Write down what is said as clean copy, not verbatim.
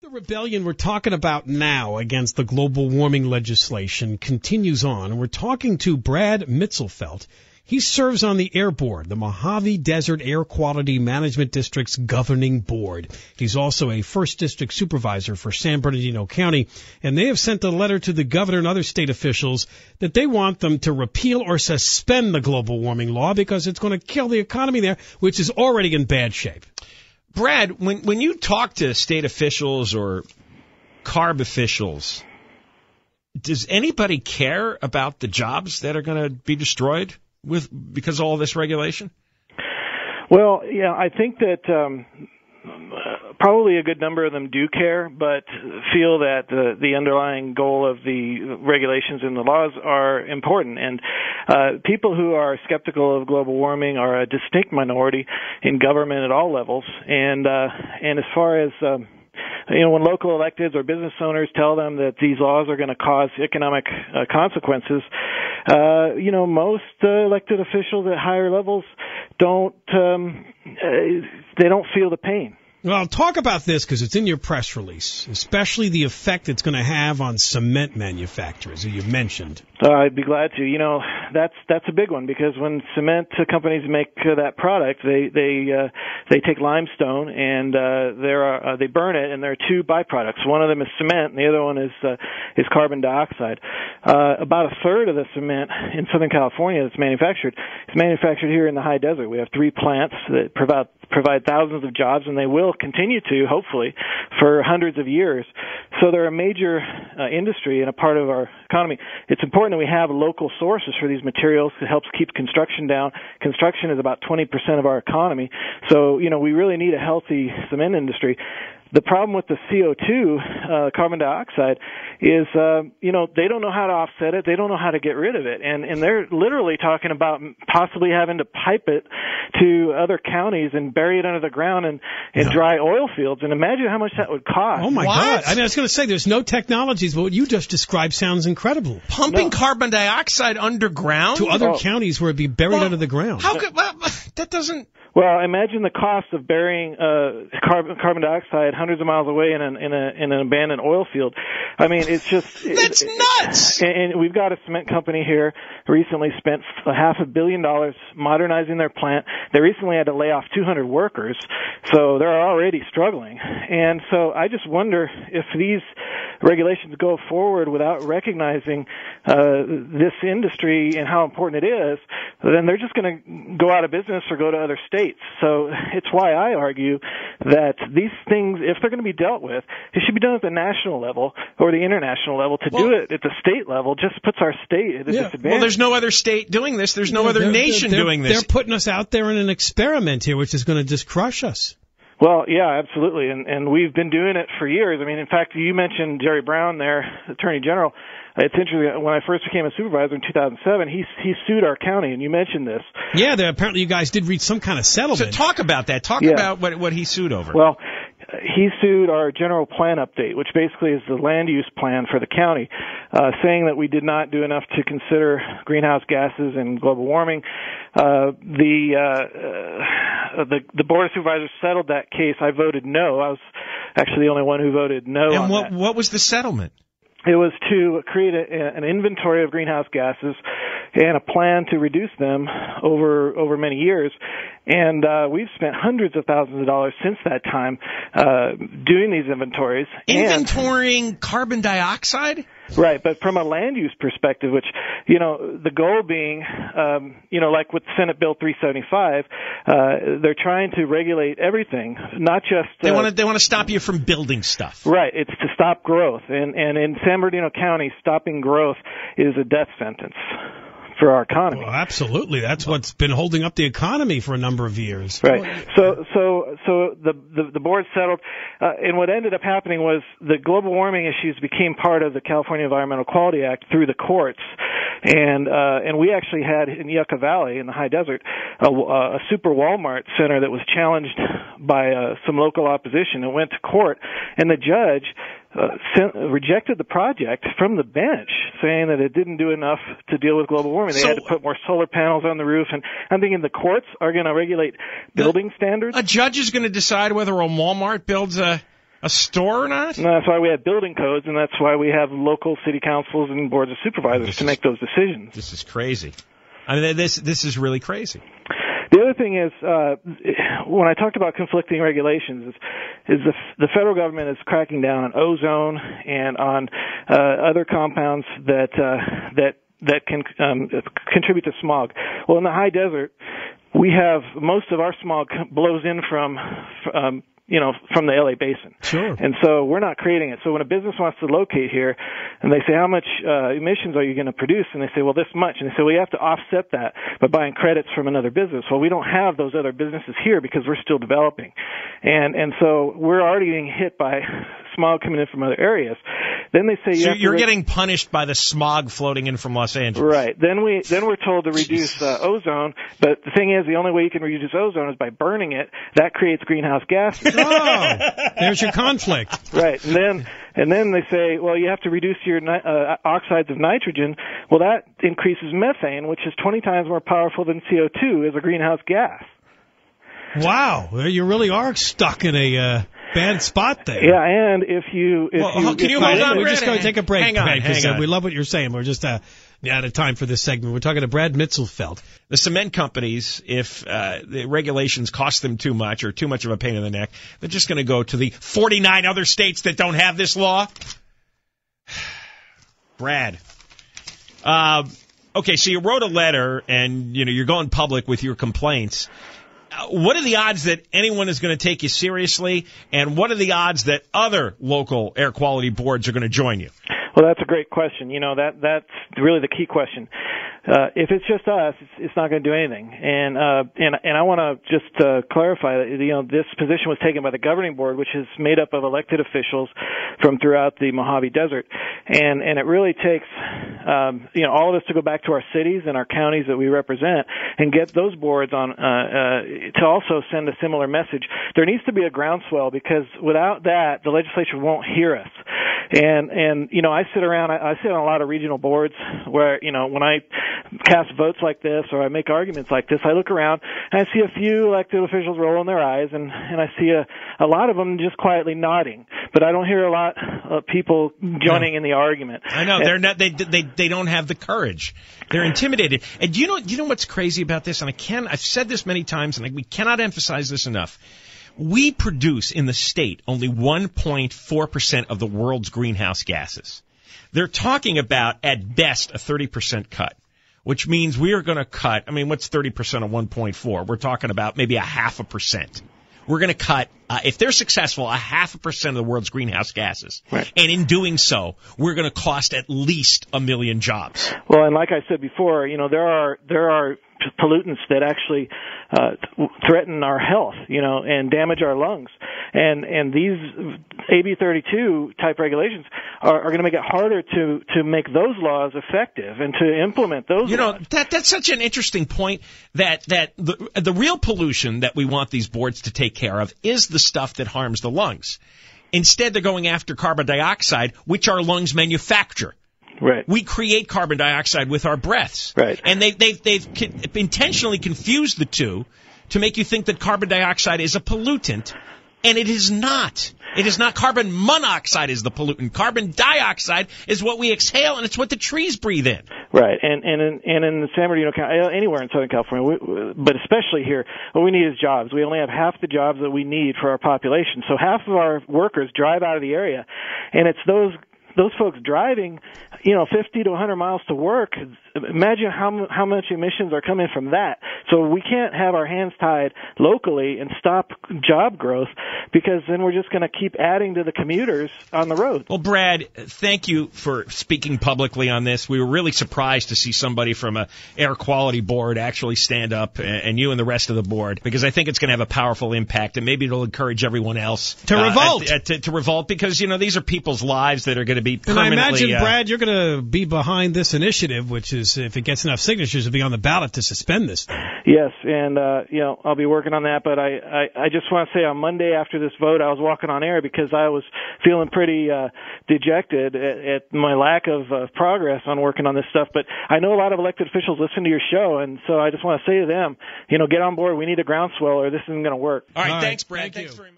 The rebellion we're talking about now against the global warming legislation continues on, and we're talking to Brad Mitzelfelts. He serves on the Air Board, the Mojave Desert Air Quality Management District's governing board. He's also a first district supervisor for San Bernardino County, and they have sent a letter to the governor and other state officials that they want them to repeal or suspend the global warming law because it's going to kill the economy there, which is already in bad shape. Brad, when you talk to state officials or CARB officials, does anybody care about the jobs that are going to be destroyed because of all this regulation? Well, yeah, I think that probably a good number of them do care, but feel that the underlying goal of the regulations and the laws are important. And people who are skeptical of global warming are a distinct minority in government at all levels. And as far as when local electeds or business owners tell them that these laws are going to cause economic consequences, most elected officials at higher levels don't feel the pain. Well, talk about this because it's in your press release, especially the effect it's going to have on cement manufacturers, as you mentioned. I'd be glad to. That's a big one because when cement companies make that product, they take limestone and they burn it, and there are two byproducts. One of them is cement, and the other one is carbon dioxide. About a third of the cement in Southern California that's manufactured is manufactured here in the high desert. We have 3 plants that provide thousands of jobs, and they will continue to, hopefully, for hundreds of years. So they're a major industry and a part of our economy. It's important that we have local sources for these materials. It helps keep construction down. Construction is about 20% of our economy. So, we really need a healthy cement industry. The problem with the CO2, carbon dioxide, is, they don't know how to offset it. They don't know how to get rid of it. And they're literally talking about possibly having to pipe it to other counties and bury it under the ground and dry oil fields. And imagine how much that would cost. Oh, my God. I was going to say, there's no technologies, but what you just described sounds incredible. Pumping carbon dioxide underground? To other counties where it'd be buried under the ground. How could, that doesn't... Well, imagine the cost of burying carbon dioxide hundreds of miles away in an abandoned oil field. I mean, it's just that's nuts. And we've got a cement company here recently spent $500 million modernizing their plant. They recently had to lay off 200 workers, so they're already struggling. And so I just wonder if these regulations go forward without recognizing this industry and how important it is, then they're just going to go out of business or go to other states. So it's why I argue that these things, if they're going to be dealt with, it should be done at the national level or the international level. To do it at the state level just puts our state at a disadvantage. Well, there's no other state doing this. There's no other nation doing this. They're putting us out there in an experiment here, which is going to just crush us. Well, yeah, absolutely, and we've been doing it for years. I mean, in fact, you mentioned Jerry Brown there, Attorney General. It's interesting, when I first became a supervisor in 2007, he sued our county, and you mentioned this. Yeah, apparently you guys did reach some kind of settlement. So talk about that. Talk about what he sued over. Well, he sued our general plan update, which basically is the land use plan for the county, saying that we did not do enough to consider greenhouse gases and global warming. The Board of Supervisors settled that case. I voted no. I was actually the only one who voted no. And what was the settlement? It was to create an inventory of greenhouse gases and a plan to reduce them over many years. And we've spent hundreds of thousands of dollars since that time doing these inventories. Inventorying carbon dioxide? Right, but from a land use perspective, which, the goal being, like with Senate Bill 375, they're trying to regulate everything, not just... They want to stop you from building stuff. Right, it's to stop growth. And in San Bernardino County, stopping growth is a death sentence for our economy. Well, absolutely. That's what's been holding up the economy for a number of years. Right. So the board settled, and what ended up happening was the global warming issues became part of the California Environmental Quality Act through the courts. And we actually had in Yucca Valley in the high desert a super Walmart center that was challenged by some local opposition and went to court, and the judge rejected the project from the bench, saying that it didn't do enough to deal with global warming. They had to put more solar panels on the roof, and I'm thinking the courts are going to regulate building standards. A judge is going to decide whether a Walmart builds a A store not? No, that's why we have building codes, and that's why we have local city councils and boards of supervisors to make those decisions. This is crazy. I mean, this is really crazy. The other thing is, when I talked about conflicting regulations, is the federal government is cracking down on ozone and on other compounds that can contribute to smog. Well, in the high desert, we have most of our smog blows in from the LA basin. Sure. And so we're not creating it. So when a business wants to locate here and they say, how much emissions are you going to produce? And they say, well, this much. And they say, well, you have to offset that by buying credits from another business. Well, we don't have those other businesses here because we're still developing. And so we're already getting hit by smog coming in from other areas. Then they say you're getting punished by the smog floating in from Los Angeles. Right. Then we're told to reduce ozone, but the thing is, the only way you can reduce ozone is by burning it. That creates greenhouse gases. Oh, there's your conflict. Right. And then they say, well, you have to reduce your oxides of nitrogen. Well, that increases methane, which is 20 times more powerful than CO2 as a greenhouse gas. Wow, you really are stuck in a bad spot there. Yeah, and if you can you hold on, we're Brad? just going to take a break. Hang on. We love what you're saying. We're just out of time for this segment. We're talking to Brad Mitzelfelts. The cement companies, if the regulations cost them too much or too much of a pain in the neck, they're just going to go to the 49 other states that don't have this law. Brad. Okay, so you wrote a letter and you're going public with your complaints. What are the odds that anyone is going to take you seriously, and what are the odds that other local air quality boards are going to join you? Well, that's a great question. That's really the key question. If it's just us, it's not going to do anything. And I want to just clarify that this position was taken by the governing board, which is made up of elected officials from throughout the Mojave Desert, and it really takes all of us to go back to our cities and our counties that we represent and get those boards on to also send a similar message. There needs to be a groundswell, because without that, the legislature won't hear us. And I sit on a lot of regional boards where, when I cast votes like this or I make arguments like this, I look around and I see a few elected officials rolling their eyes, and I see a lot of them just quietly nodding, but I don't hear a lot of people joining in the argument. I know they're not. They don't have the courage. They're intimidated. And do you know what's crazy about this? And I've said this many times, and we cannot emphasize this enough. We produce in the state only 1.4% of the world's greenhouse gases. They're talking about, at best, a 30% cut, which means we are going to cut, what's 30% of 1.4? We're talking about maybe 0.5%. We're going to cut, if they're successful, 0.5% of the world's greenhouse gases. Right. And in doing so, we're going to cost at least 1 million jobs. Well, and like I said before, there are pollutants that actually threaten our health, and damage our lungs. And these AB 32 type regulations are going to make it harder to make those laws effective and to implement those laws. That's such an interesting point, that the real pollution that we want these boards to take care of is the stuff that harms the lungs. Instead, they're going after carbon dioxide, which our lungs manufacture. Right. We create carbon dioxide with our breaths. Right. And they've intentionally confused the two to make you think that carbon dioxide is a pollutant, and it is not. It is not. Carbon monoxide is the pollutant. Carbon dioxide is what we exhale, and it's what the trees breathe in. Right. And in the San Bernardino County, anywhere in Southern California, but especially here, what we need is jobs. We only have half the jobs that we need for our population. So half of our workers drive out of the area, and it's those folks driving, 50 to 100 miles to work. Imagine how much emissions are coming from that. So we can't have our hands tied locally and stop job growth, because then we're just going to keep adding to the commuters on the road. Well, Brad, thank you for speaking publicly on this. We were really surprised to see somebody from a air quality board actually stand up, and you and the rest of the board, because I think it's going to have a powerful impact, and maybe it'll encourage everyone else to revolt. To revolt, because these are people's lives that are going to be permanently. And I imagine, Brad, you're going to be behind this initiative, which is, if it gets enough signatures, it'll be on the ballot to suspend this thing. Yes, and I'll be working on that. But I just want to say, on Monday after this vote, I was walking on air because I was feeling pretty dejected at my lack of progress on working on this stuff. But I know a lot of elected officials listen to your show, and so I just want to say to them, get on board. We need a groundswell, or this isn't going to work. All right, thanks, Brad. Thank you. Thanks very much.